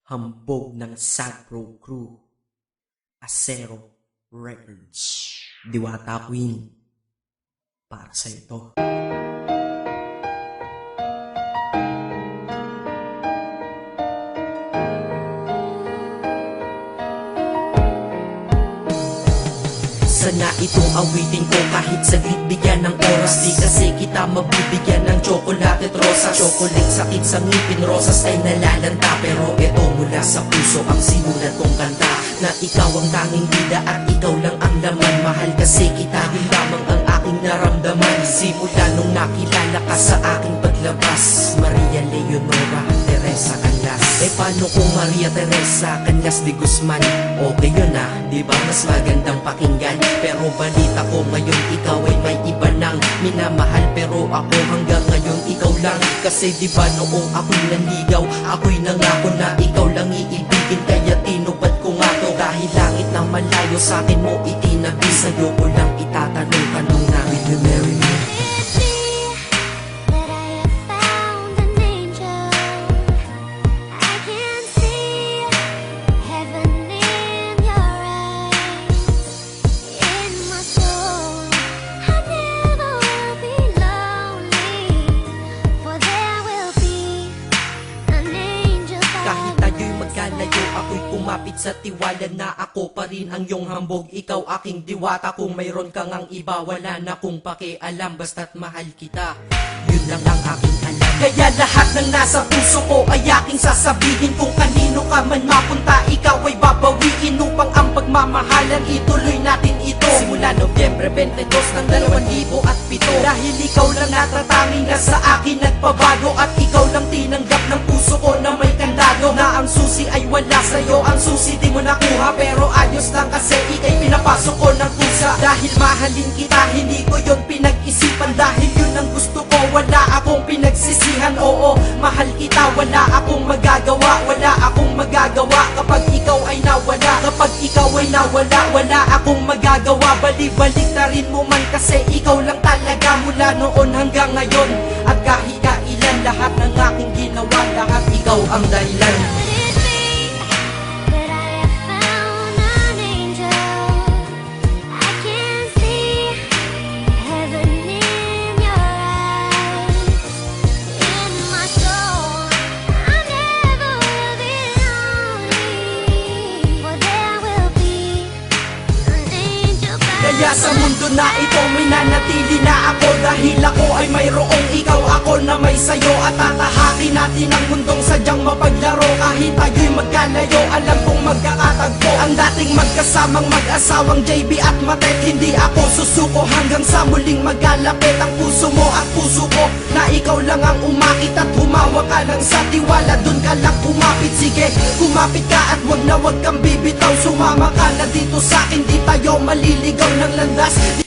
Hambog ng Sagpro Crew, Acero Records, Diwata Queen, para sa ito. Sana itong awitin ko kahit saglit bigyan ng oras. Di kasi kita mabibigyan ng tsokolate at rosas. Chocolate sakit sa ngipin, rosas ay nalalanta. Pero eto mula sa puso ang sinulat kong kanta, na ikaw ang tanging bida at ikaw lang ang laman. Mahal kasi kita, yun lamang ang aking naramdaman. Simula nung nakilala ka sa aking paglabas, Maria Leonora Teresa Canlas. Eh paano kung Maria Teresa Canlas de Guzman? Okay yun ah, di ba mas magandang pakinggan? Pero balita ko ngayon ikaw ay may iba nang minamahal. Pero ako hanggang ngayon ikaw lang. Kasi di ba noong ako'y nanligaw, ako'y nangako na ikaw lang iibigin. Kaya tinupad ko nga to, dahil langit na malayo sa akin mo itinabi. Sa'yo ko lang itatanong na, will you marry me? Ako'y kumapit sa tiwala na ako pa rin ang iyong hambog. Ikaw aking diwata, kung mayroon kang ang iba, wala na kong pakialam, basta't mahal kita. Yun lang ang aking alam. Kaya lahat ng nasa puso ko ay aking sasabihin. Kung kanino ka man mapunta, ikaw ay babawiin, upang ang pagmamahalan ituloy natin ito. Simula Nobyembre 22 ng 2007. Dahil ikaw lang natatanging na sa akin nagpabago, at ikaw lang tinanggap ng puso ko na may kandado. Na ang susi ay wala sa'yo, ang susi di mo nakuha. Pero ayos lang kasi ika'y pinapasok ko ng kusa. Dahil mahalin kita, hindi ko yon pinag-isipan. Dahil yun ang gusto ko, wala akong pinagsisihan. Oo, mahal kita, wala akong magagawa. Wala akong magagawa kapag ikaw ay nawala. Kapag ikaw ay nawala, wala akong magagawa. Balik-balik na rin mo man kasi ikaw lang talaga, mula noon hanggang ngayon. At kahit kailan, lahat ng aking ginawa, lahat ikaw ang dahilan. Kaya sa mundo na ito may nanatili na ako, dahil ako ay mayroong ikaw, ako na may sayo. At tatahakin natin ang mundong sadyang mapaglaro. Kahit tayo'y magkalayo, alam kong magkakatagpo. Ang dating magkasamang mag-asawang JB at Matet, hindi ako susuko hanggang sa muling magkalapit ang puso mo at puso ko. Na ikaw lang ang umakit at humawa ka lang sa tiwala, dun ka lang kumapit. Sige, kumapit ka at wag na wag kang bibitaw. Sumama ka na dito sa akin, di tayo maliligaw ng landas.